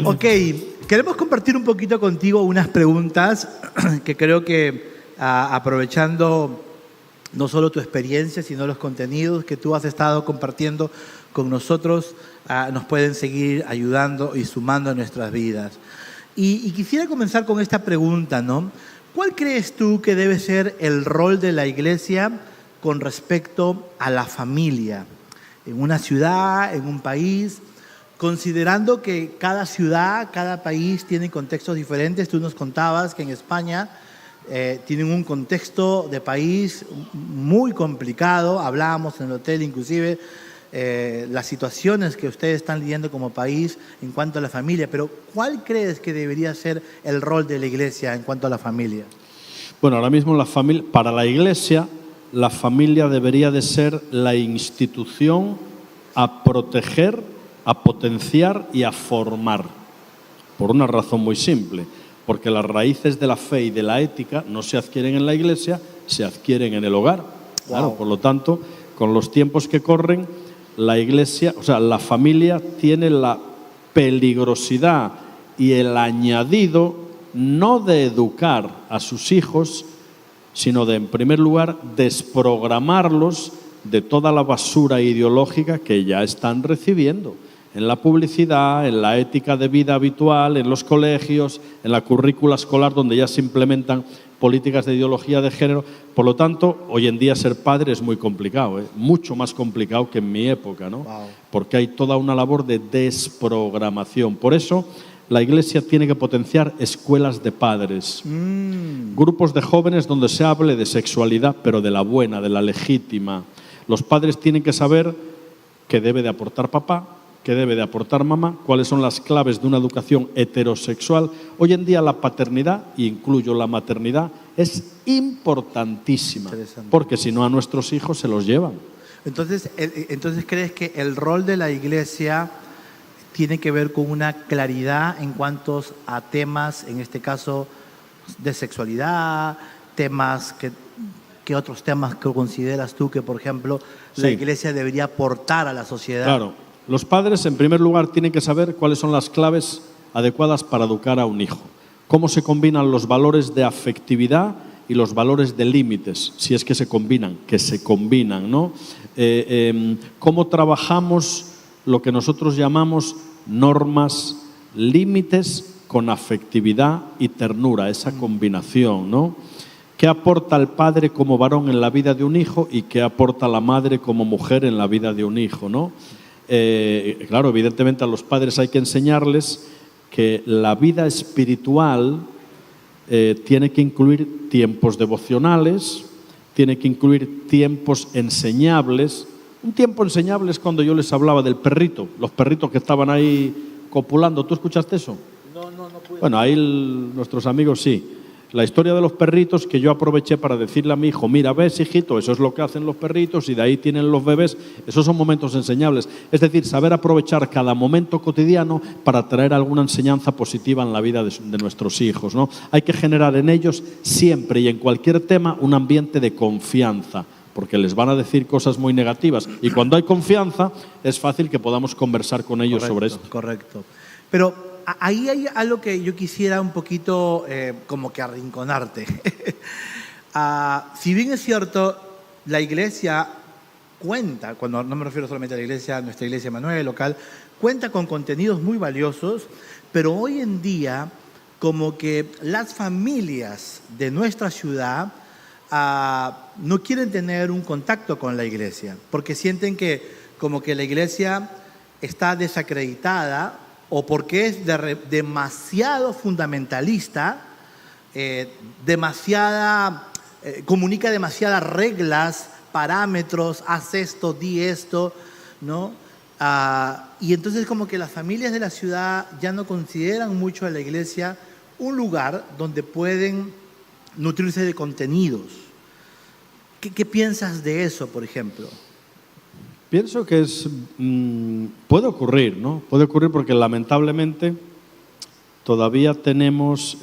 Ok, queremos compartir un poquito contigo unas preguntas que creo que aprovechando no solo tu experiencia, sino los contenidos que tú has estado compartiendo con nosotros, nos pueden seguir ayudando y sumando a nuestras vidas. Y quisiera comenzar con esta pregunta, ¿no? ¿Cuál crees tú que debe ser el rol de la iglesia con respecto a la familia? En una ciudad, en un país, considerando que cada ciudad, cada país tiene contextos diferentes. Tú nos contabas que en España tienen un contexto de país muy complicado. Hablábamos en el hotel inclusive las situaciones que ustedes están lidiando como país en cuanto a la familia. Pero ¿cuál crees que debería ser el rol de la iglesia en cuanto a la familia? Bueno, ahora mismo para la iglesia, la familia debería de ser la institución a proteger, a potenciar y a formar. Por una razón muy simple. Porque las raíces de la fe y de la ética no se adquieren en la iglesia, se adquieren en el hogar. Claro, por lo tanto, con los tiempos que corren, la iglesia, o sea, la familia tiene la peligrosidad y el añadido no de educar a sus hijos, sino de, en primer lugar, desprogramarlos de toda la basura ideológica que ya están recibiendo en la publicidad, en la ética de vida habitual, en los colegios, en la currícula escolar, donde ya se implementan políticas de ideología de género. Por lo tanto, hoy en día ser padre es muy complicado, mucho más complicado que en mi época, ¿no? Wow. Porque hay toda una labor de desprogramación. Por eso, la Iglesia tiene que potenciar escuelas de padres, grupos de jóvenes donde se hable de sexualidad, pero de la buena, de la legítima. Los padres tienen que saber qué debe de aportar papá, qué debe de aportar mamá, cuáles son las claves de una educación heterosexual. Hoy en día la paternidad, e incluyo la maternidad, es importantísima, porque si no a nuestros hijos se los llevan. Entonces, ¿crees que el rol de la iglesia tiene que ver con una claridad en cuanto a temas, en este caso, de sexualidad, temas que otros temas que consideras tú que, por ejemplo, la iglesia debería aportar a la sociedad? Claro. Los padres, en primer lugar, tienen que saber cuáles son las claves adecuadas para educar a un hijo. Cómo se combinan los valores de afectividad y los valores de límites, si es que se combinan, ¿no? Cómo trabajamos lo que nosotros llamamos normas, límites con afectividad y ternura, esa combinación, ¿no? ¿Qué aporta el padre como varón en la vida de un hijo y qué aporta la madre como mujer en la vida de un hijo, ¿no? Claro, evidentemente a los padres hay que enseñarles que la vida espiritual tiene que incluir tiempos devocionales, tiene que incluir tiempos enseñables. Un tiempo enseñable es cuando yo les hablaba del perrito, los perritos que estaban ahí copulando. ¿Tú escuchaste eso? No pude. Bueno, ahí nuestros amigos sí. La historia de los perritos que yo aproveché para decirle a mi hijo, mira, ves, hijito, eso es lo que hacen los perritos y de ahí tienen los bebés. Esos son momentos enseñables. Es decir, saber aprovechar cada momento cotidiano para traer alguna enseñanza positiva en la vida de nuestros hijos, ¿no? Hay que generar en ellos siempre y en cualquier tema un ambiente de confianza, porque les van a decir cosas muy negativas. Y cuando hay confianza, es fácil que podamos conversar con ellos sobre esto. Correcto. Pero ahí hay algo que yo quisiera un poquito como que arrinconarte. Si bien es cierto, la iglesia cuenta, cuando no me refiero solamente a la iglesia, nuestra iglesia Emanuel local, cuenta con contenidos muy valiosos, pero hoy en día como que las familias de nuestra ciudad no quieren tener un contacto con la iglesia, porque sienten que como que la iglesia está desacreditada o porque es demasiado fundamentalista, comunica demasiadas reglas, parámetros, haz esto, di esto, ¿no? Y entonces como que las familias de la ciudad ya no consideran mucho a la iglesia un lugar donde pueden nutrirse de contenidos. ¿Qué piensas de eso, por ejemplo? Pienso que puede ocurrir, ¿no? Puede ocurrir porque lamentablemente todavía tenemos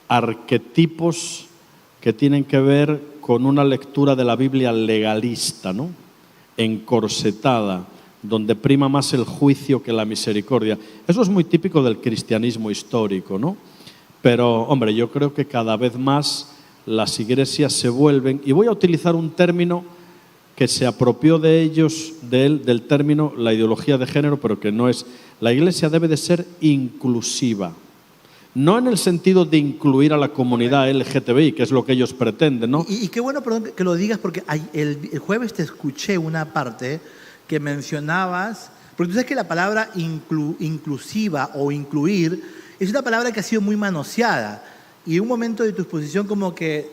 arquetipos que tienen que ver con una lectura de la Biblia legalista, ¿no? Encorsetada, donde prima más el juicio que la misericordia. Eso es muy típico del cristianismo histórico, ¿no? Pero, hombre, yo creo que cada vez más las iglesias se vuelven, y voy a utilizar un término que se apropió de ellos, del término la ideología de género, pero que no es. La iglesia debe de ser inclusiva. No en el sentido de incluir a la comunidad LGTBI, que es lo que ellos pretenden, ¿no? Y qué bueno, perdón, que lo digas, porque el jueves te escuché una parte que mencionabas, porque tú sabes que la palabra inclusiva o incluir es una palabra que ha sido muy manoseada. Y en un momento de tu exposición como que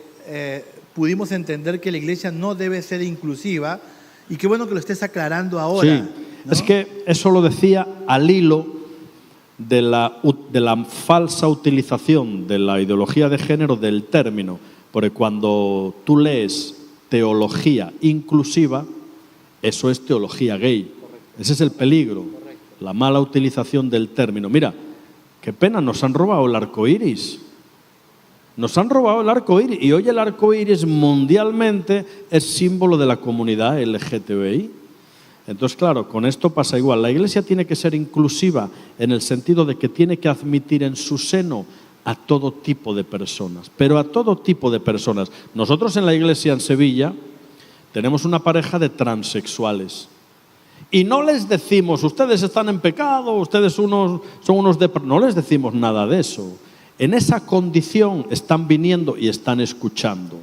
pudimos entender que la iglesia no debe ser inclusiva, y qué bueno que lo estés aclarando ahora. Sí, ¿no? es que eso lo decía al hilo de la falsa utilización de la ideología de género del término, porque cuando tú lees teología inclusiva, eso es teología gay. Correcto. Ese es el peligro, correcto, la mala utilización del término. Mira, qué pena, nos han robado el arco iris. Nos han robado el arco iris, y hoy el arco iris mundialmente es símbolo de la comunidad LGTBI. Entonces, claro, con esto pasa igual. La iglesia tiene que ser inclusiva en el sentido de que tiene que admitir en su seno a todo tipo de personas, pero a todo tipo de personas. Nosotros en la iglesia en Sevilla tenemos una pareja de transexuales y no les decimos, ustedes están en pecado, ustedes son unos no les decimos nada de eso. En esa condición están viniendo y están escuchando.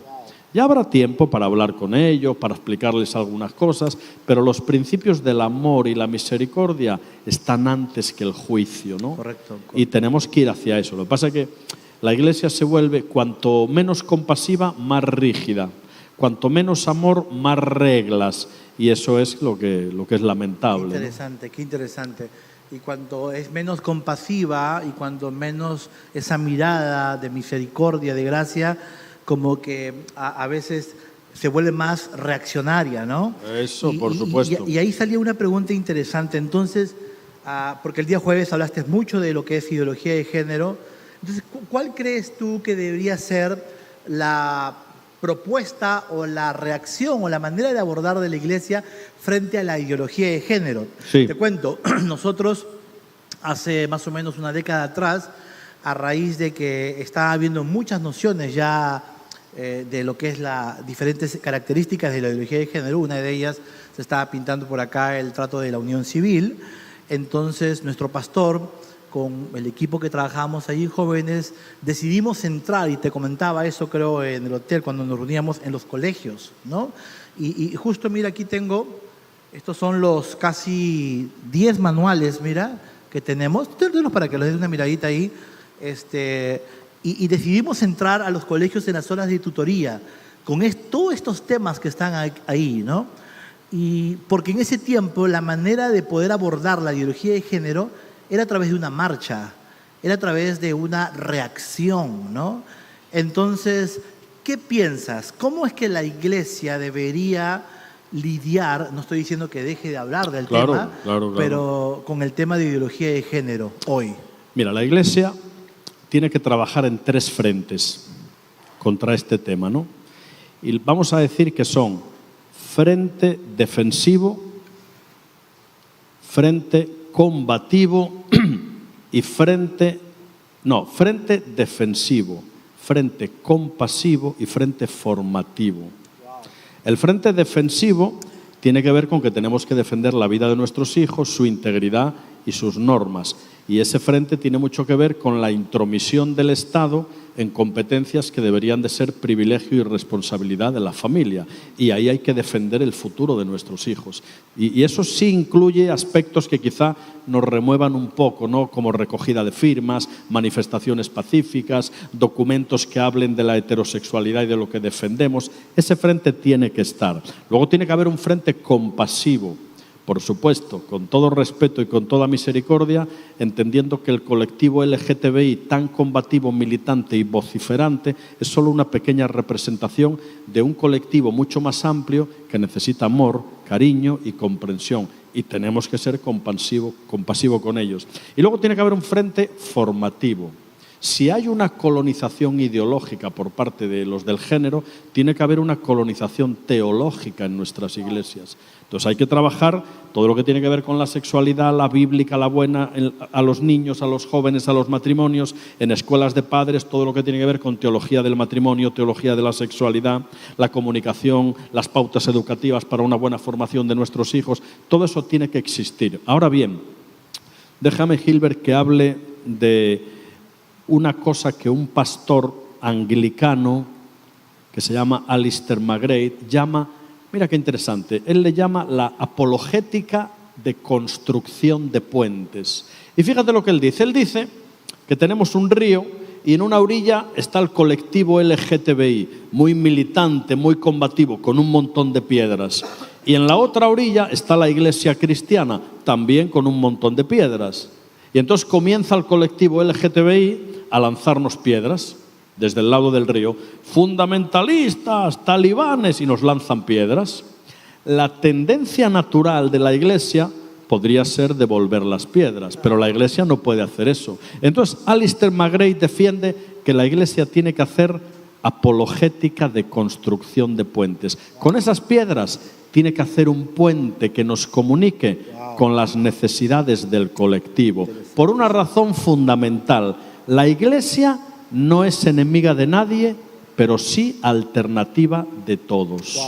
Ya habrá tiempo para hablar con ellos, para explicarles algunas cosas, pero los principios del amor y la misericordia están antes que el juicio, ¿no? Correcto. Y tenemos que ir hacia eso. Lo que pasa es que la iglesia se vuelve cuanto menos compasiva, más rígida. Cuanto menos amor, más reglas. Y eso es lo que es lamentable. Qué interesante, ¿no? Qué interesante. Y cuanto es menos compasiva y cuanto menos esa mirada de misericordia, de gracia, como que a veces se vuelve más reaccionaria, ¿no? Eso, por supuesto. Y ahí salía una pregunta interesante. Entonces, porque el día jueves hablaste mucho de lo que es ideología de género. Entonces, ¿cuál crees tú que debería ser la propuesta o la reacción o la manera de abordar de la iglesia frente a la ideología de género? Sí. Te cuento, nosotros hace más o menos una década atrás, a raíz de que estaba habiendo muchas nociones ya de lo que es las diferentes características de la ideología de género, una de ellas se estaba pintando por acá el trato de la unión civil. Entonces nuestro pastor, con el equipo que trabajábamos allí en jóvenes, decidimos entrar, y te comentaba eso creo en el hotel cuando nos reuníamos, en los colegios, ¿no? Y justo mira, aquí tengo, estos son los casi 10 manuales, mira, que tenemos, para que les den una miradita ahí. Y decidimos entrar a los colegios en las horas de tutoría con todos estos temas que están ahí, ¿no? Y porque en ese tiempo la manera de poder abordar la ideología de género era a través de una marcha, era a través de una reacción, ¿no? Entonces, ¿qué piensas? ¿Cómo es que la iglesia debería lidiar, no estoy diciendo que deje de hablar del tema, pero con el tema de ideología de género hoy? Mira, la iglesia tiene que trabajar en 3 frentes contra este tema, ¿no? Y vamos a decir que son frente defensivo, frente combativo y frente defensivo, frente compasivo y frente formativo. El frente defensivo tiene que ver con que tenemos que defender la vida de nuestros hijos, su integridad y sus normas. Y ese frente tiene mucho que ver con la intromisión del Estado en competencias que deberían de ser privilegio y responsabilidad de la familia. Y ahí hay que defender el futuro de nuestros hijos. Y eso sí incluye aspectos que quizá nos remuevan un poco, ¿no? Como recogida de firmas, manifestaciones pacíficas, documentos que hablen de la heterosexualidad y de lo que defendemos. Ese frente tiene que estar. Luego tiene que haber un frente compasivo, por supuesto, con todo respeto y con toda misericordia, entendiendo que el colectivo LGTBI tan combativo, militante y vociferante es solo una pequeña representación de un colectivo mucho más amplio que necesita amor, cariño y comprensión. Y tenemos que ser compasivo con ellos. Y luego tiene que haber un frente formativo. Si hay una colonización ideológica por parte de los del género, tiene que haber una colonización teológica en nuestras iglesias. Entonces hay que trabajar todo lo que tiene que ver con la sexualidad, la bíblica, la buena, a los niños, a los jóvenes, a los matrimonios, en escuelas de padres, todo lo que tiene que ver con teología del matrimonio, teología de la sexualidad, la comunicación, las pautas educativas para una buena formación de nuestros hijos. Todo eso tiene que existir. Ahora bien, déjame, Gilbert, que hable de una cosa que un pastor anglicano que se llama Alistair McGrath llama, mira qué interesante, él le llama la apologética de construcción de puentes. Y fíjate lo que él dice que tenemos un río y en una orilla está el colectivo LGTBI, muy militante, muy combativo, con un montón de piedras. Y en la otra orilla está la iglesia cristiana, también con un montón de piedras. Y entonces comienza el colectivo LGTBI a lanzarnos piedras desde el lado del río, fundamentalistas, talibanes, y nos lanzan piedras. La tendencia natural de la iglesia podría ser devolver las piedras, pero la iglesia no puede hacer eso. Entonces, Alistair McGrath defiende que la iglesia tiene que hacer apologética de construcción de puentes. Con esas piedras tiene que hacer un puente que nos comunique con las necesidades del colectivo, por una razón fundamental. La iglesia no es enemiga de nadie, pero sí alternativa de todos.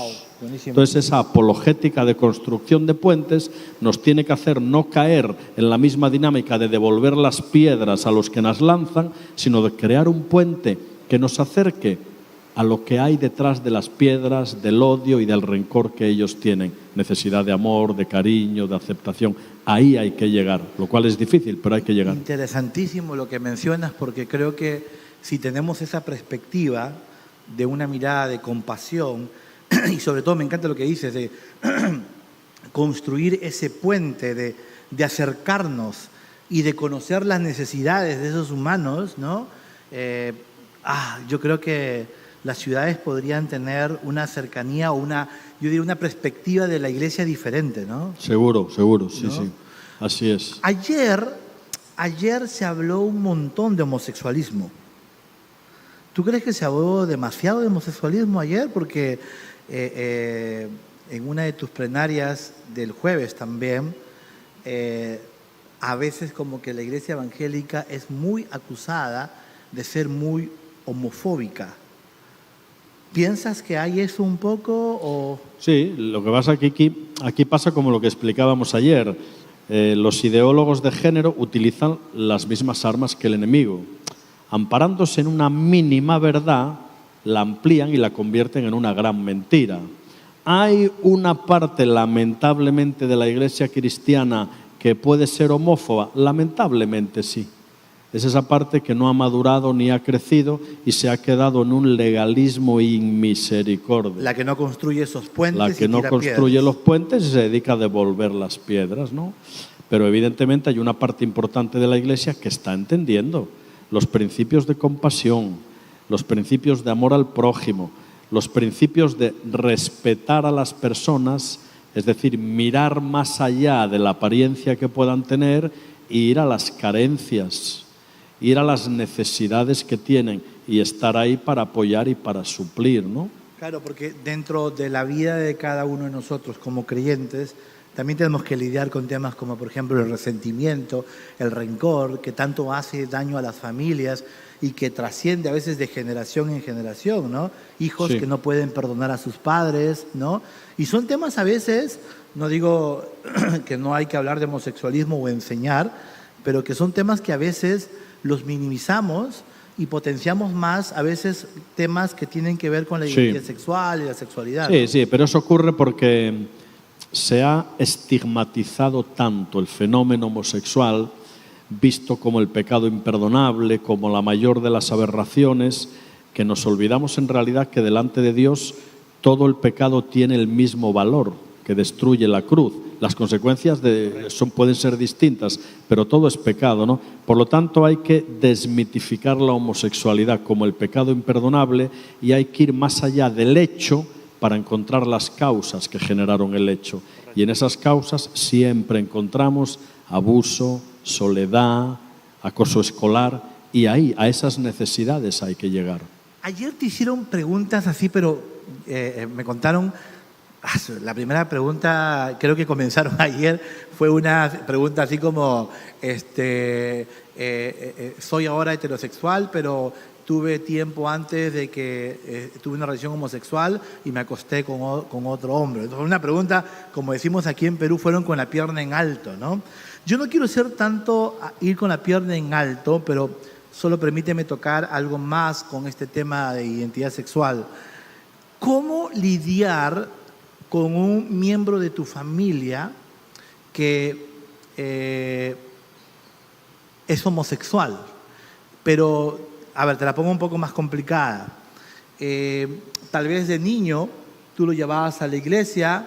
Entonces esa apologética de construcción de puentes nos tiene que hacer no caer en la misma dinámica de devolver las piedras a los que nos lanzan, sino de crear un puente que nos acerque a lo que hay detrás de las piedras, del odio y del rencor que ellos tienen. Necesidad de amor, de cariño, de aceptación. Ahí hay que llegar, lo cual es difícil, pero hay que llegar. Interesantísimo lo que mencionas, porque creo que si tenemos esa perspectiva de una mirada de compasión, y sobre todo me encanta lo que dices, de construir ese puente, de acercarnos y de conocer las necesidades de esos humanos, ¿no? Yo creo que las ciudades podrían tener una cercanía o yo diría una perspectiva de la iglesia diferente, ¿no? Seguro, sí, ¿no? Sí. Así es. Ayer se habló un montón de homosexualismo. ¿Tú crees que se habló demasiado de homosexualismo ayer? Porque en una de tus plenarias del jueves también, a veces como que la iglesia evangélica es muy acusada de ser muy homofóbica. ¿Piensas que hay eso un poco? O... Sí, lo que pasa es que aquí pasa como lo que explicábamos ayer. Los ideólogos de género utilizan las mismas armas que el enemigo. Amparándose en una mínima verdad, la amplían y la convierten en una gran mentira. ¿Hay una parte, lamentablemente, de la iglesia cristiana que puede ser homófoba? Lamentablemente sí. Es esa parte que no ha madurado ni ha crecido y se ha quedado en un legalismo inmisericordia. La que no construye esos puentes. La que no construye los puentes y se dedica a devolver las piedras, ¿no? Pero evidentemente hay una parte importante de la iglesia que está entendiendo los principios de compasión, los principios de amor al prójimo, los principios de respetar a las personas, es decir, mirar más allá de la apariencia que puedan tener e ir a las carencias, ir a las necesidades que tienen y estar ahí para apoyar y para suplir, ¿no? Claro, porque dentro de la vida de cada uno de nosotros como creyentes también tenemos que lidiar con temas como, por ejemplo, el resentimiento, el rencor, que tanto hace daño a las familias y que trasciende a veces de generación en generación, ¿no? Hijos que no pueden perdonar a sus padres, ¿no? Y son temas a veces, no digo que no hay que hablar de homosexualismo o enseñar, pero que son temas que a veces los minimizamos y potenciamos más a veces temas que tienen que ver con la identidad sexual y la sexualidad. Sí, ¿no? sí, pero eso ocurre porque se ha estigmatizado tanto el fenómeno homosexual, visto como el pecado imperdonable, como la mayor de las aberraciones, que nos olvidamos en realidad que delante de Dios todo el pecado tiene el mismo valor, que destruye la cruz. Las consecuencias pueden ser distintas, pero todo es pecado, ¿no? Por lo tanto, hay que desmitificar la homosexualidad como el pecado imperdonable y hay que ir más allá del hecho para encontrar las causas que generaron el hecho. Y en esas causas siempre encontramos abuso, soledad, acoso escolar, y ahí, a esas necesidades hay que llegar. Ayer te hicieron preguntas así, pero me contaron, la primera pregunta creo que comenzaron ayer, fue una pregunta así como, soy ahora heterosexual, pero tuve tiempo antes de que tuve una relación homosexual y me acosté con otro hombre. Entonces, una pregunta, como decimos aquí en Perú, fueron con la pierna en alto, ¿no? Yo no quiero ser tanto ir con la pierna en alto, pero solo permíteme tocar algo más con este tema de identidad sexual. ¿Cómo lidiar con un miembro de tu familia que es homosexual? Pero, a ver, te la pongo un poco más complicada. Tal vez de niño tú lo llevabas a la iglesia,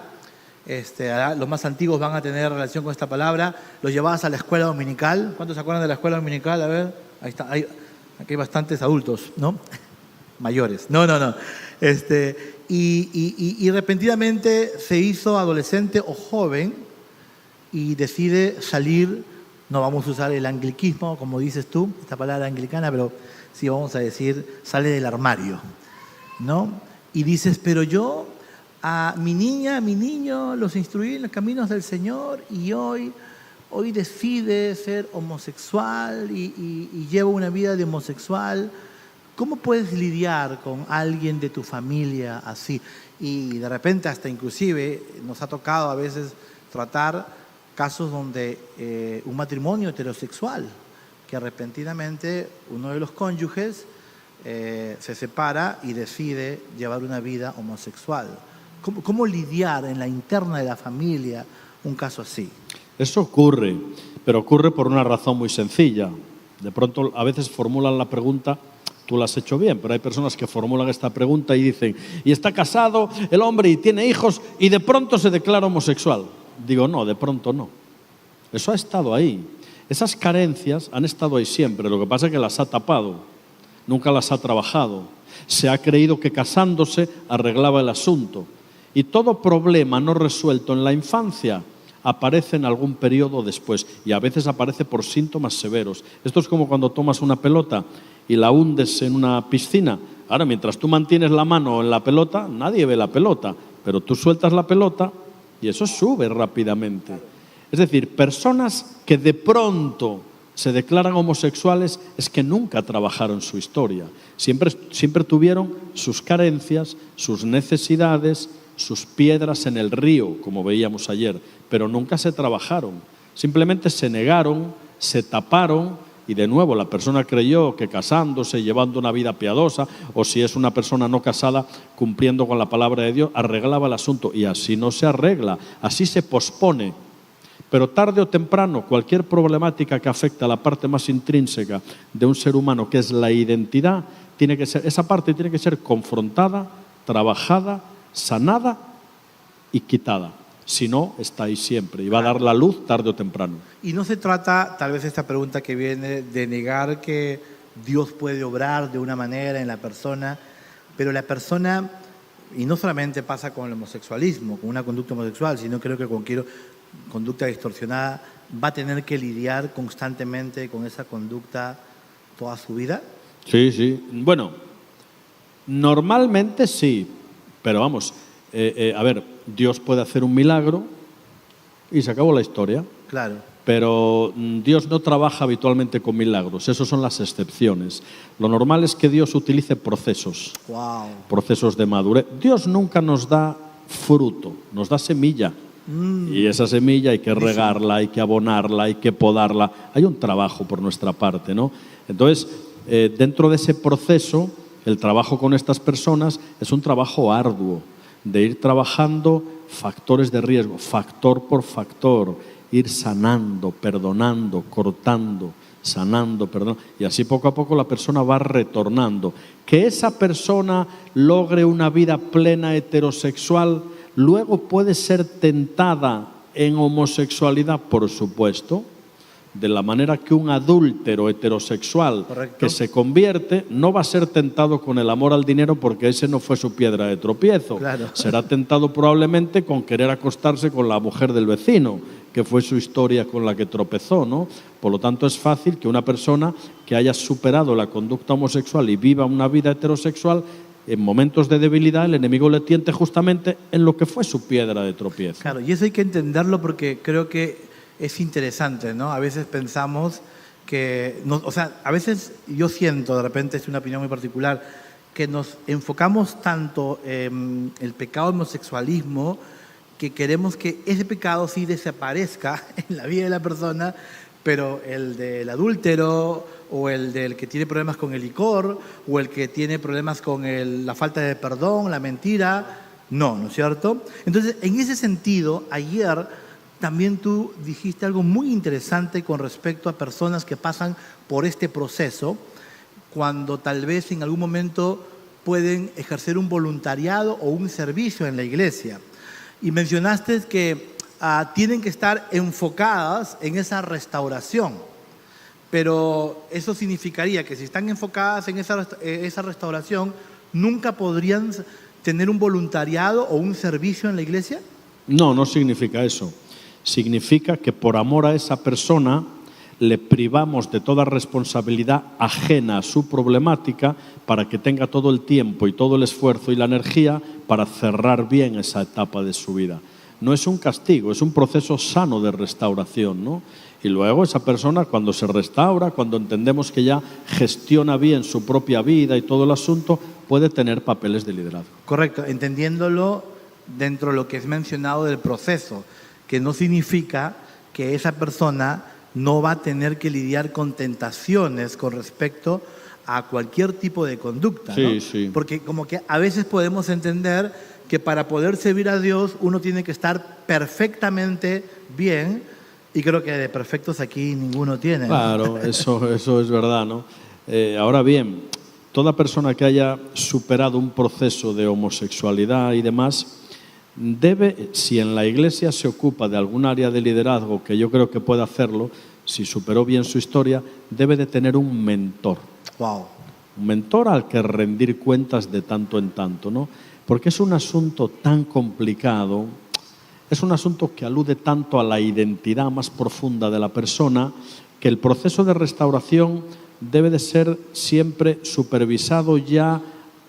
los más antiguos van a tener relación con esta palabra, lo llevabas a la escuela dominical. ¿Cuántos se acuerdan de la escuela dominical? A ver, ahí está, aquí hay bastantes adultos, ¿no? Mayores. No. Y repentinamente se hizo adolescente o joven y decide salir, no vamos a usar el anglicismo, como dices tú, esta palabra anglicana, pero sí vamos a decir, sale del armario, ¿no? Y dices, pero yo a mi niña, a mi niño, los instruí en los caminos del Señor y hoy decide ser homosexual y lleva una vida de homosexual. ¿Cómo puedes lidiar con alguien de tu familia así? Y de repente hasta inclusive nos ha tocado a veces tratar casos donde un matrimonio heterosexual, que repentinamente uno de los cónyuges se separa y decide llevar una vida homosexual. ¿Cómo lidiar en la interna de la familia un caso así? Eso ocurre, pero ocurre por una razón muy sencilla. De pronto a veces formulan la pregunta, tú la has hecho bien, pero hay personas que formulan esta pregunta y dicen, y está casado el hombre y tiene hijos y de pronto se declara homosexual. Digo, no, de pronto no. Eso ha estado ahí. Esas carencias han estado ahí siempre, lo que pasa es que las ha tapado, nunca las ha trabajado. Se ha creído que casándose arreglaba el asunto. Y todo problema no resuelto en la infancia aparece en algún periodo después y a veces aparece por síntomas severos. Esto es como cuando tomas una pelota y la hundes en una piscina. Ahora, mientras tú mantienes la mano en la pelota, nadie ve la pelota, pero tú sueltas la pelota y eso sube rápidamente. Es decir, personas que de pronto se declaran homosexuales es que nunca trabajaron su historia. Siempre tuvieron sus carencias, sus necesidades, sus piedras en el río, como veíamos ayer, pero nunca se trabajaron. Simplemente se negaron, se taparon y de nuevo la persona creyó que casándose, llevando una vida piadosa, o si es una persona no casada, cumpliendo con la palabra de Dios, arreglaba el asunto. Y así no se arregla, así se pospone. Pero tarde o temprano, cualquier problemática que afecta a la parte más intrínseca de un ser humano, que es la identidad, esa parte tiene que ser confrontada, trabajada, sanada y quitada. Si no, está ahí siempre y va a dar la luz tarde o temprano. Y no se trata, tal vez esta pregunta que viene, de negar que Dios puede obrar de una manera en la persona, pero la persona, y no solamente pasa con el homosexualismo, con una conducta homosexual, sino creo que cualquier conducta distorsionada va a tener que lidiar constantemente con esa conducta toda su vida. Sí. Bueno, normalmente sí. Pero vamos, a ver, Dios puede hacer un milagro y se acabó la historia. Claro. Pero Dios no trabaja habitualmente con milagros, esas son las excepciones. Lo normal es que Dios utilice procesos, procesos de madurez. Dios nunca nos da fruto, nos da semilla. Y esa semilla hay que regarla, hay que abonarla, hay que podarla. Hay un trabajo por nuestra parte, ¿no? Entonces, dentro de ese proceso, el trabajo con estas personas es un trabajo arduo, de ir trabajando factores de riesgo, factor por factor, ir sanando, perdonando, cortando, sanando, perdonando. Y así poco a poco la persona va retornando. Que esa persona logre una vida plena heterosexual, luego puede ser tentada en homosexualidad, por supuesto, De la manera que un adúltero heterosexual Correcto. que se convierte no va a ser tentado con el amor al dinero porque ese no fue su piedra de tropiezo. Claro. Será tentado probablemente con querer acostarse con la mujer del vecino, que fue su historia con la que tropezó, ¿no? Por lo tanto, es fácil que una persona que haya superado la conducta homosexual y viva una vida heterosexual, en momentos de debilidad el enemigo le tiente justamente en lo que fue su piedra de tropiezo. Claro, y eso hay que entenderlo porque creo que es interesante, ¿no? A veces pensamos que, o sea, a veces yo siento, de repente es una opinión muy particular, que nos enfocamos tanto en el pecado homosexualismo que queremos que ese pecado sí desaparezca en la vida de la persona, pero el del adúltero o el del que tiene problemas con el licor o el que tiene problemas con la falta de perdón, la mentira, ¿no es cierto? Entonces, en ese sentido, ayer también tú dijiste algo muy interesante con respecto a personas que pasan por este proceso, cuando tal vez en algún momento pueden ejercer un voluntariado o un servicio en la iglesia. Y mencionaste que tienen que estar enfocadas en esa restauración. Pero eso significaría que si están enfocadas en esa restauración, ¿nunca podrían tener un voluntariado o un servicio en la iglesia? No, no significa eso. Significa que por amor a esa persona le privamos de toda responsabilidad ajena a su problemática para que tenga todo el tiempo y todo el esfuerzo y la energía para cerrar bien esa etapa de su vida. No es un castigo, es un proceso sano de restauración, ¿no? Y luego esa persona, cuando se restaura, cuando entendemos que ya gestiona bien su propia vida y todo el asunto, puede tener papeles de liderazgo. Correcto, entendiéndolo dentro de lo que es mencionado del proceso, que no significa que esa persona no va a tener que lidiar con tentaciones con respecto a cualquier tipo de conducta, ¿no? Sí. Porque como que a veces podemos entender que para poder servir a Dios uno tiene que estar perfectamente bien, y creo que de perfectos aquí ninguno tiene. Claro, eso es verdad, ¿no? Ahora bien, toda persona que haya superado un proceso de homosexualidad y demás debe, si en la iglesia se ocupa de algún área de liderazgo, que yo creo que puede hacerlo, si superó bien su historia, debe de tener un mentor. Wow. Un mentor al que rendir cuentas de tanto en tanto, ¿no? Porque es un asunto tan complicado, es un asunto que alude tanto a la identidad más profunda de la persona, que el proceso de restauración debe de ser siempre supervisado ya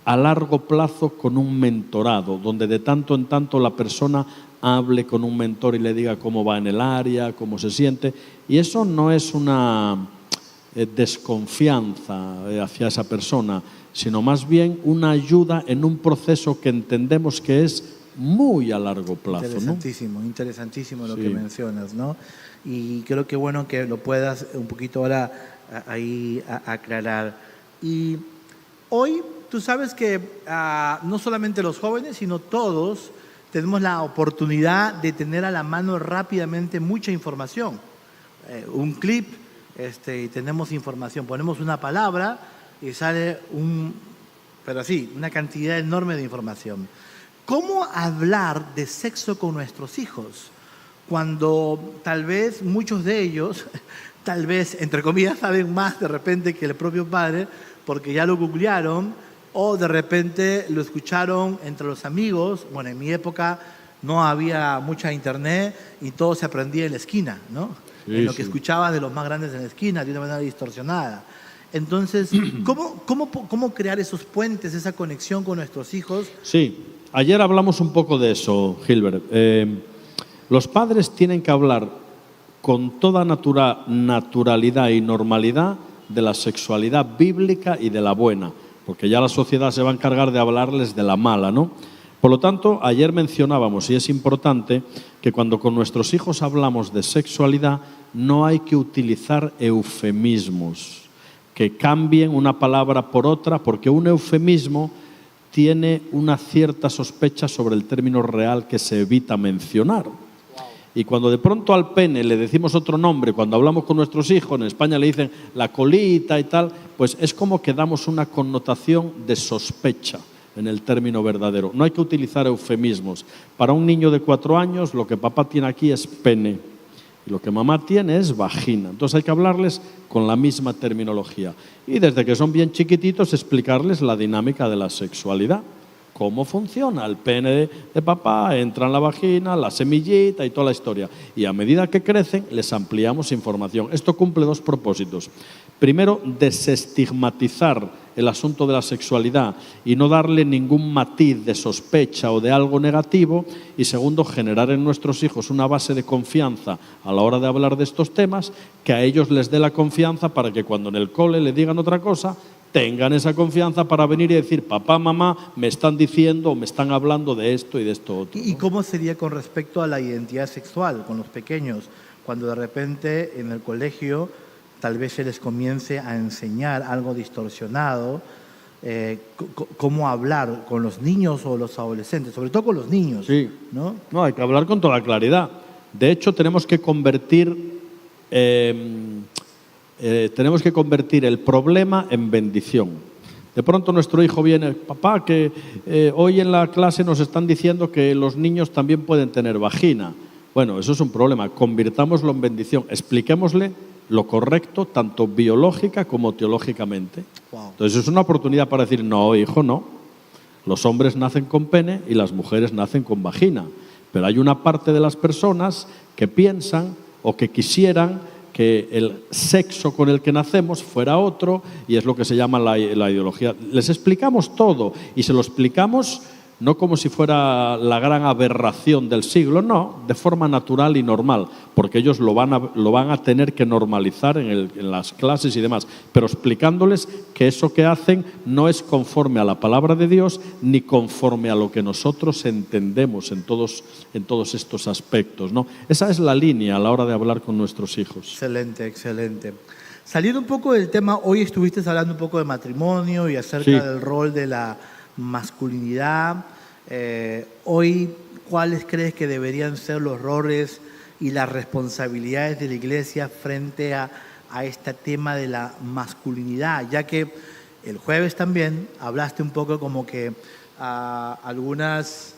a largo plazo con un mentorado, donde de tanto en tanto la persona hable con un mentor y le diga cómo va en el área, cómo se siente. Y eso no es una desconfianza hacia esa persona, sino más bien una ayuda en un proceso que entendemos que es muy a largo plazo, Interesantísimo, ¿no? interesantísimo lo Sí. que mencionas, ¿no? Y creo que bueno que lo puedas un poquito ahora ahí aclarar. Y hoy tú sabes que no solamente los jóvenes, sino todos tenemos la oportunidad de tener a la mano rápidamente mucha información. Un clip y tenemos información. Ponemos una palabra y sale una cantidad enorme de información. ¿Cómo hablar de sexo con nuestros hijos cuando tal vez muchos de ellos, tal vez, entre comillas, saben más de repente que el propio padre porque ya lo googlearon o de repente lo escucharon entre los amigos? Bueno, en mi época no había mucha internet y todo se aprendía en la esquina, ¿no? Sí, en lo que sí. escuchabas de los más grandes en la esquina, de una manera distorsionada. Entonces, ¿cómo crear esos puentes, esa conexión con nuestros hijos? Sí, ayer hablamos un poco de eso, Gilbert. Los padres tienen que hablar con toda naturalidad y normalidad de la sexualidad bíblica y de la buena, porque ya la sociedad se va a encargar de hablarles de la mala, ¿no? Por lo tanto, ayer mencionábamos, y es importante, que cuando con nuestros hijos hablamos de sexualidad, no hay que utilizar eufemismos, que cambien una palabra por otra, porque un eufemismo tiene una cierta sospecha sobre el término real que se evita mencionar. Y cuando de pronto al pene le decimos otro nombre, cuando hablamos con nuestros hijos, en España le dicen la colita y tal, pues es como que damos una connotación de sospecha en el término verdadero. No hay que utilizar eufemismos. Para un niño de 4 años, lo que papá tiene aquí es pene. Y lo que mamá tiene es vagina. Entonces hay que hablarles con la misma terminología. Y desde que son bien chiquititos explicarles la dinámica de la sexualidad. Cómo funciona el pene de papá, entra en la vagina, la semillita y toda la historia. Y a medida que crecen les ampliamos información. Esto cumple dos propósitos. Primero, desestigmatizar el asunto de la sexualidad y no darle ningún matiz de sospecha o de algo negativo. Y segundo, generar en nuestros hijos una base de confianza a la hora de hablar de estos temas, que a ellos les dé la confianza para que cuando en el cole le digan otra cosa, tengan esa confianza para venir y decir, papá, mamá, me están diciendo o me están hablando de esto y de esto otro. ¿Y cómo sería con respecto a la identidad sexual con los pequeños? Cuando de repente en el colegio tal vez se les comience a enseñar algo distorsionado, cómo hablar con los niños o los adolescentes, sobre todo con los niños. Sí. ¿No? No, hay que hablar con toda claridad. De hecho, tenemos que convertir el problema en bendición. De pronto nuestro hijo viene, papá, que hoy en la clase nos están diciendo que los niños también pueden tener vagina. Bueno, eso es un problema. Convirtámoslo en bendición. Expliquémosle lo correcto, tanto biológica como teológicamente. Wow. Entonces es una oportunidad para decir, no, hijo, no. Los hombres nacen con pene y las mujeres nacen con vagina. Pero hay una parte de las personas que piensan o que quisieran que el sexo con el que nacemos fuera otro, y es lo que se llama la ideología. Les explicamos todo y se lo explicamos no como si fuera la gran aberración del siglo, no, de forma natural y normal, porque ellos lo van a tener que normalizar en las clases y demás, pero explicándoles que eso que hacen no es conforme a la palabra de Dios ni conforme a lo que nosotros entendemos en todos estos aspectos, ¿no? Esa es la línea a la hora de hablar con nuestros hijos. Excelente, excelente. Saliendo un poco del tema, hoy estuviste hablando un poco de matrimonio y acerca del rol de la masculinidad. Hoy, ¿cuáles crees que deberían ser los roles y las responsabilidades de la Iglesia frente a este tema de la masculinidad? Ya que el jueves también hablaste un poco como que algunas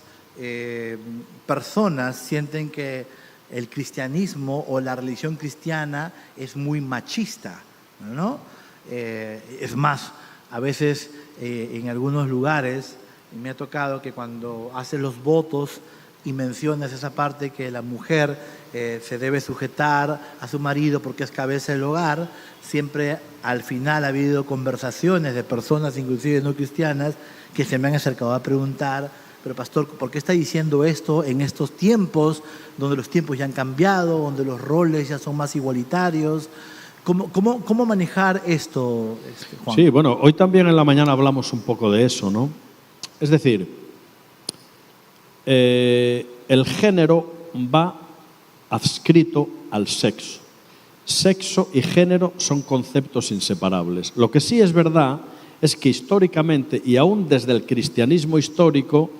personas sienten que el cristianismo o la religión cristiana es muy machista, ¿no? Es más, a veces en algunos lugares me ha tocado que cuando haces los votos y mencionas esa parte que la mujer se debe sujetar a su marido porque es cabeza del hogar, siempre al final ha habido conversaciones de personas, inclusive no cristianas, que se me han acercado a preguntar, pero pastor, ¿por qué está diciendo esto en estos tiempos, donde los tiempos ya han cambiado, donde los roles ya son más igualitarios? ¿Cómo manejar esto, Juan? Sí, bueno, hoy también en la mañana hablamos un poco de eso, ¿no? Es decir, el género va adscrito al sexo. Sexo y género son conceptos inseparables. Lo que sí es verdad es que históricamente, y aún desde el cristianismo histórico,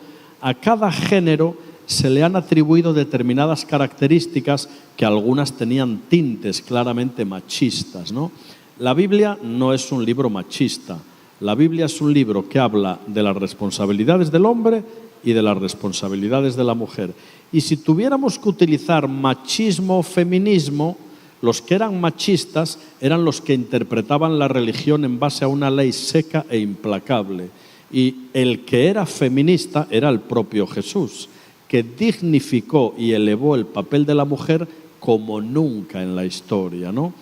a cada género se le han atribuido determinadas características que algunas tenían tintes claramente machistas, ¿no? La Biblia no es un libro machista. La Biblia es un libro que habla de las responsabilidades del hombre y de las responsabilidades de la mujer. Y si tuviéramos que utilizar machismo o feminismo, los que eran machistas eran los que interpretaban la religión en base a una ley seca e implacable. Y el que era feminista era el propio Jesús, que dignificó y elevó el papel de la mujer como nunca en la historia, ¿no?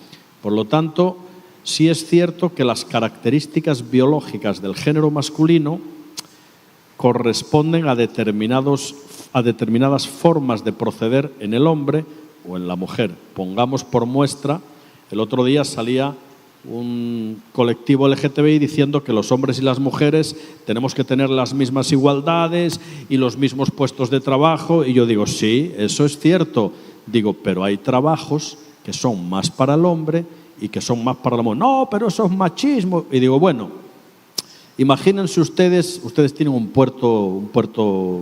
Por lo tanto, sí es cierto que las características biológicas del género masculino corresponden a determinadas formas de proceder en el hombre o en la mujer. Pongamos por muestra, el otro día salía un colectivo LGTBI diciendo que los hombres y las mujeres tenemos que tener las mismas igualdades y los mismos puestos de trabajo, y yo digo, sí, eso es cierto. Digo, pero hay trabajos que son más para el hombre y que son más para la mujer. No, pero eso es machismo. Y digo, bueno, imagínense ustedes tienen un puerto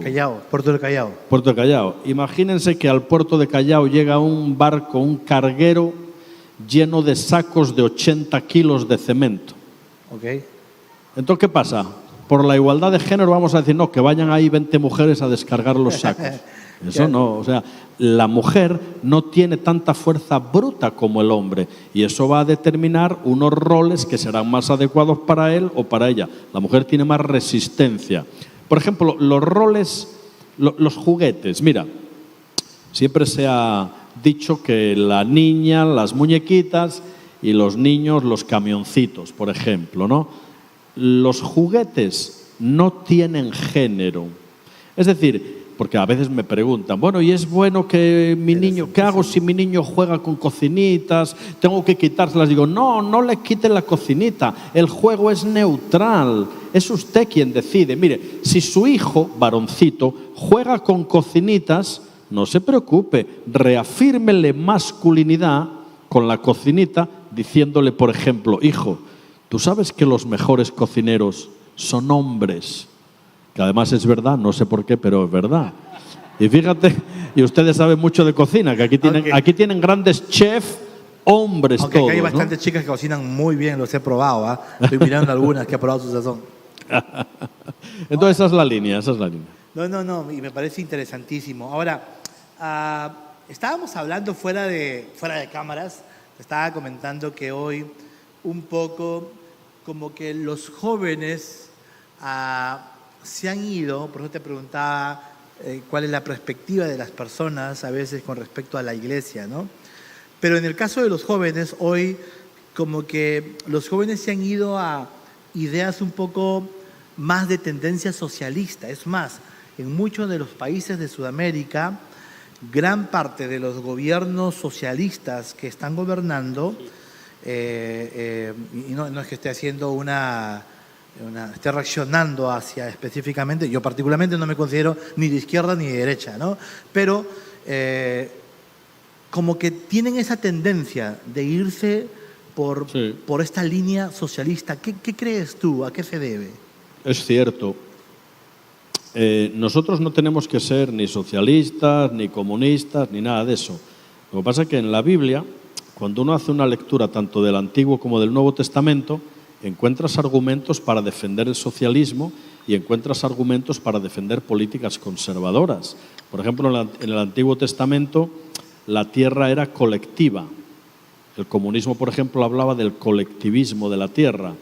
Callao, Puerto de Callao. Puerto de Callao. Imagínense que al puerto de Callao llega un barco, un carguero lleno de sacos de 80 kilos de cemento. Okay. Entonces, ¿qué pasa? Por la igualdad de género vamos a decir, no, que vayan ahí 20 mujeres a descargar los sacos. Eso no, o sea, la mujer no tiene tanta fuerza bruta como el hombre y eso va a determinar unos roles que serán más adecuados para él o para ella. La mujer tiene más resistencia. Por ejemplo, los roles, los juguetes. Mira, siempre se ha dicho que la niña, las muñequitas y los niños, los camioncitos, por ejemplo, ¿no? Los juguetes no tienen género. Es decir, porque a veces me preguntan, bueno, ¿y es bueno que mi niño, qué hago si mi niño juega con cocinitas? ¿Tengo que quitárselas? Digo, no le quite la cocinita, el juego es neutral, es usted quien decide. Mire, si su hijo, varoncito, juega con cocinitas, no se preocupe, reafírmele masculinidad con la cocinita, diciéndole, por ejemplo, hijo, ¿tú sabes que los mejores cocineros son hombres? Que además es verdad, no sé por qué, pero es verdad. Y fíjate, y ustedes saben mucho de cocina, que aquí tienen grandes chefs, hombres aunque todos. Aunque hay ¿no? bastantes chicas que cocinan muy bien, los he probado. ¿Eh? Estoy mirando algunas que he probado su sazón. Entonces esa es la línea, esa es la línea. No, y me parece interesantísimo. Ahora, estábamos hablando fuera de cámaras, estaba comentando que hoy un poco como que los jóvenes se han ido, por eso te preguntaba cuál es la perspectiva de las personas a veces con respecto a la iglesia, ¿no? Pero en el caso de los jóvenes, hoy como que los jóvenes se han ido a ideas un poco más de tendencia socialista. Es más, en muchos de los países de Sudamérica, gran parte de los gobiernos socialistas que están gobernando, y no es que esté haciendo esté reaccionando hacia específicamente, yo particularmente no me considero ni de izquierda ni de derecha, ¿no? Pero como que tienen esa tendencia de irse por esta línea socialista. ¿Qué crees tú? ¿A qué se debe? Es cierto. Nosotros no tenemos que ser ni socialistas, ni comunistas, ni nada de eso. Lo que pasa es que en la Biblia, cuando uno hace una lectura tanto del Antiguo como del Nuevo Testamento, encuentras argumentos para defender el socialismo y encuentras argumentos para defender políticas conservadoras. Por ejemplo, en el Antiguo Testamento la tierra era colectiva. El comunismo, por ejemplo, hablaba del colectivismo de la tierra.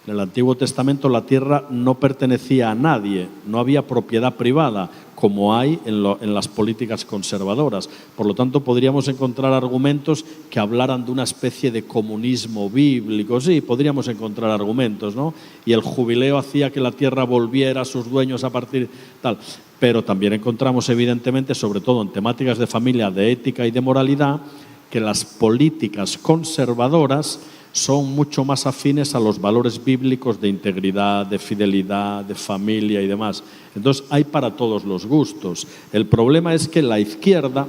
En el Antiguo Testamento la tierra no pertenecía a nadie, no había propiedad privada, como hay en las políticas conservadoras. Por lo tanto, podríamos encontrar argumentos que hablaran de una especie de comunismo bíblico. Sí, podríamos encontrar argumentos, ¿no? Y el jubileo hacía que la tierra volviera a sus dueños a partir tal. Pero también encontramos, evidentemente, sobre todo en temáticas de familia, de ética y de moralidad, que las políticas conservadoras son mucho más afines a los valores bíblicos de integridad, de fidelidad, de familia y demás. Entonces hay para todos los gustos. El problema es que la izquierda,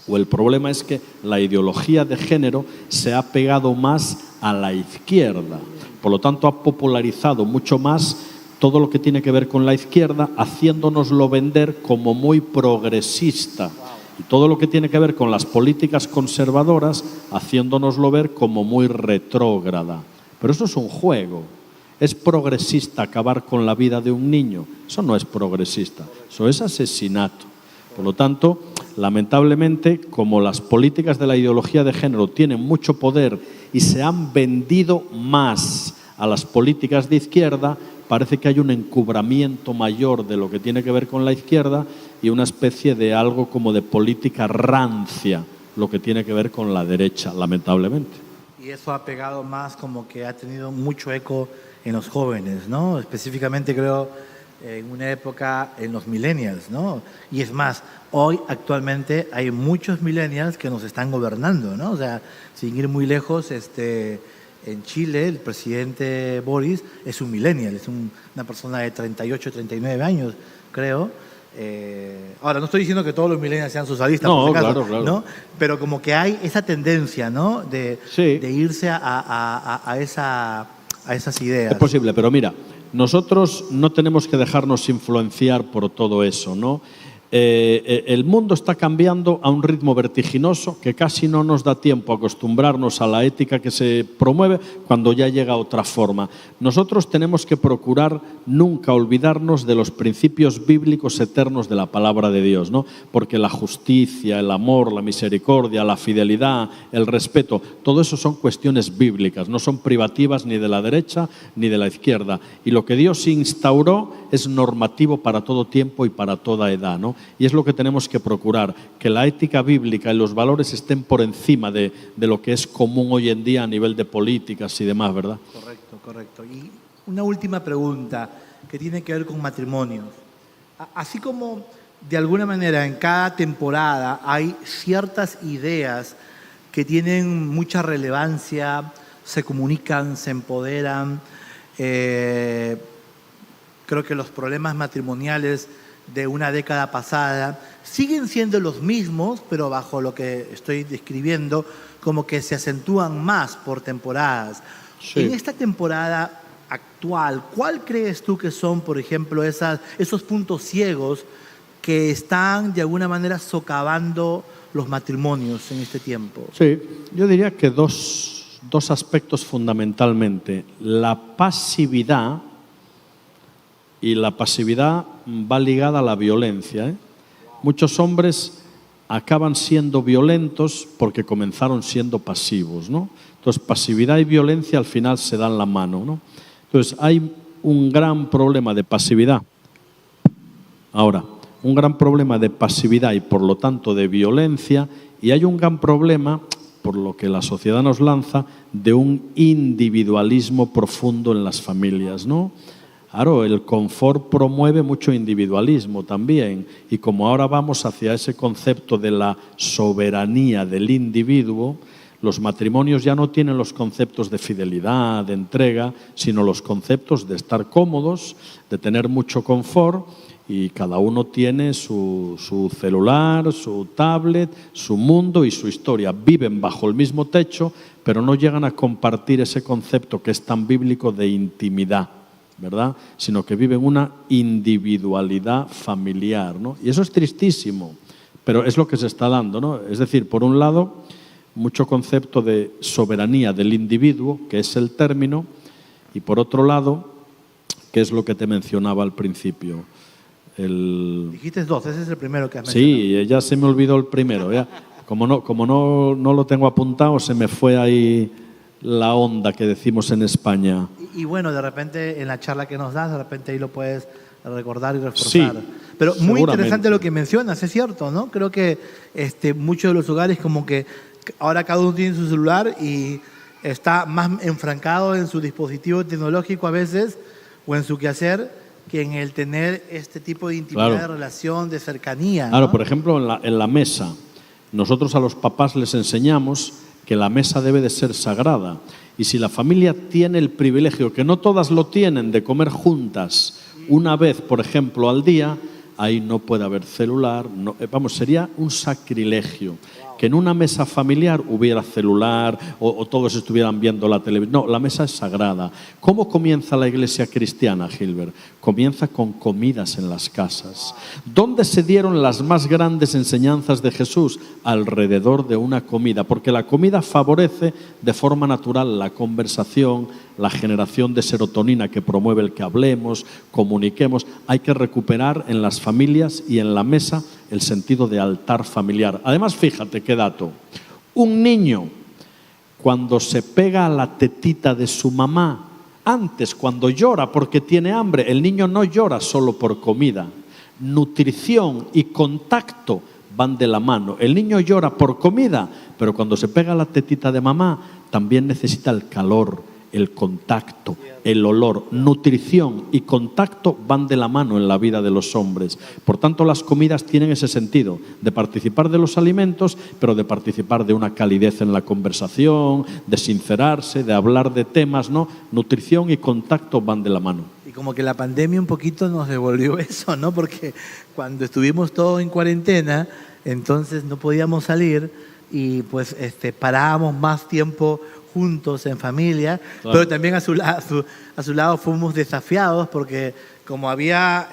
o el problema es que la ideología de género se ha pegado más a la izquierda. Por lo tanto, ha popularizado mucho más todo lo que tiene que ver con la izquierda, haciéndonoslo vender como muy progresista. Y todo lo que tiene que ver con las políticas conservadoras, haciéndonoslo ver como muy retrógrada. Pero eso es un juego. ¿Es progresista acabar con la vida de un niño? Eso no es progresista, eso es asesinato. Por lo tanto, lamentablemente, como las políticas de la ideología de género tienen mucho poder y se han vendido más a las políticas de izquierda, parece que hay un encubramiento mayor de lo que tiene que ver con la izquierda y una especie de algo como de política rancia, lo que tiene que ver con la derecha, lamentablemente. Y eso ha pegado más, como que ha tenido mucho eco en los jóvenes, ¿no? Específicamente creo en una época en los millennials, ¿no? Y es más, hoy actualmente hay muchos millennials que nos están gobernando, ¿no? O sea, sin ir muy lejos, en Chile el presidente Boris es un millennial, es una persona de 38, 39 años, creo. Ahora, no estoy diciendo que todos los millennials sean socialistas, no, por si acaso, claro. ¿no? Pero como que hay esa tendencia, ¿no? De irse a esas ideas. Es posible, pero mira, nosotros no tenemos que dejarnos influenciar por todo eso, ¿no? el mundo está cambiando a un ritmo vertiginoso que casi no nos da tiempo a acostumbrarnos a la ética que se promueve cuando ya llega otra forma. Nosotros tenemos que procurar nunca olvidarnos de los principios bíblicos eternos de la palabra de Dios, ¿no? Porque la justicia, el amor, la misericordia, la fidelidad, el respeto, todo eso son cuestiones bíblicas, no son privativas ni de la derecha ni de la izquierda. Y lo que Dios instauró es normativo para todo tiempo y para toda edad, ¿no? Y es lo que tenemos que procurar, que la ética bíblica y los valores estén por encima de lo que es común hoy en día a nivel de políticas y demás, ¿verdad? Correcto, correcto. Y una última pregunta que tiene que ver con matrimonios. Así como de alguna manera en cada temporada hay ciertas ideas que tienen mucha relevancia, se comunican, se empoderan, creo que los problemas matrimoniales de una década pasada siguen siendo los mismos, pero bajo lo que estoy describiendo, como que se acentúan más por temporadas. Sí. En esta temporada actual, ¿cuál crees tú que son, por ejemplo, esos puntos ciegos que están de alguna manera socavando los matrimonios en este tiempo? Sí, yo diría que dos aspectos fundamentalmente. La pasividad, y la pasividad va ligada a la violencia, ¿eh? Muchos hombres acaban siendo violentos porque comenzaron siendo pasivos, ¿no? Entonces, pasividad y violencia al final se dan la mano, ¿no? Entonces, hay un gran problema de pasividad. Ahora, un gran problema de pasividad y por lo tanto de violencia, y hay un gran problema, por lo que la sociedad nos lanza, de un individualismo profundo en las familias, ¿no? Claro, el confort promueve mucho individualismo también, y como ahora vamos hacia ese concepto de la soberanía del individuo, los matrimonios ya no tienen los conceptos de fidelidad, de entrega, sino los conceptos de estar cómodos, de tener mucho confort, y cada uno tiene su celular, su tablet, su mundo y su historia. Viven bajo el mismo techo, pero no llegan a compartir ese concepto que es tan bíblico de intimidad, ¿verdad? Sino que viven una individualidad familiar, ¿no? Y eso es tristísimo, pero es lo que se está dando, ¿no? Es decir, por un lado, mucho concepto de soberanía del individuo, que es el término, y por otro lado, que es lo que te mencionaba al principio. Dijiste dos, ese es el primero que has mencionado. Sí, ya se me olvidó el primero. Ya. Como no lo tengo apuntado, se me fue ahí la onda que decimos en España. Y bueno, de repente en la charla que nos das, de repente ahí lo puedes recordar y reforzar. Sí, pero muy seguramente. interesante lo que mencionas, es cierto, ¿no? Creo que muchos de los hogares como que ahora cada uno tiene su celular y está más enfrancado en su dispositivo tecnológico a veces o en su quehacer que en el tener este tipo de intimidad, Claro. de relación, de cercanía, ¿no? Claro, por ejemplo, en la mesa, nosotros a los papás les enseñamos que la mesa debe de ser sagrada. Y si la familia tiene el privilegio, que no todas lo tienen, de comer juntas una vez, por ejemplo, al día, ahí no puede haber celular. No, sería un sacrilegio que en una mesa familiar hubiera celular o todos estuvieran viendo la televisión. No, la mesa es sagrada. ¿Cómo comienza la iglesia cristiana, Gilbert? Comienza con comidas en las casas. ¿Dónde se dieron las más grandes enseñanzas de Jesús? Alrededor de una comida, porque la comida favorece de forma natural la conversación, la generación de serotonina que promueve el que hablemos, comuniquemos. Hay que recuperar en las familias y en la mesa el sentido de altar familiar. Además, fíjate qué dato. Un niño, cuando se pega a la tetita de su mamá, antes, cuando llora porque tiene hambre, el niño no llora solo por comida. Nutrición y contacto van de la mano. El niño llora por comida, pero cuando se pega a la tetita de mamá, también necesita el calor, el contacto, el olor. Nutrición y contacto van de la mano en la vida de los hombres. Por tanto, las comidas tienen ese sentido de participar de los alimentos, pero de participar de una calidez en la conversación, de sincerarse, de hablar de temas, ¿no? Nutrición y contacto van de la mano. Y como que la pandemia un poquito nos devolvió eso, ¿no? Porque cuando estuvimos todos en cuarentena, entonces no podíamos salir y pues parábamos más tiempo juntos en familia, claro. Pero también a su lado fuimos desafiados porque como había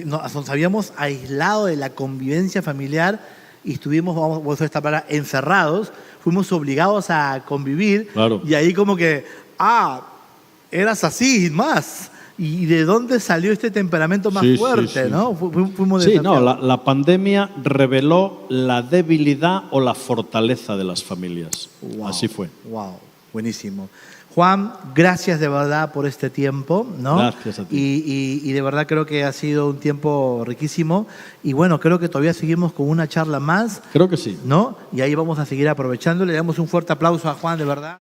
nos habíamos aislado de la convivencia familiar y estuvimos, vamos a usar esta palabra, encerrados, fuimos obligados a convivir. Claro. Y ahí como que, eras así más. ¿Y de dónde salió este temperamento más fuerte? Sí. ¿No? Fuimos Sí, no, desafiados. la pandemia reveló la debilidad o la fortaleza de las familias. Wow, Así fue. Wow, buenísimo. Juan, gracias de verdad por este tiempo, ¿no? Gracias a ti. Y de verdad creo que ha sido un tiempo riquísimo. Y bueno, creo que todavía seguimos con una charla más, Creo que sí. ¿no? Y ahí vamos a seguir aprovechando. Le damos un fuerte aplauso a Juan, de verdad.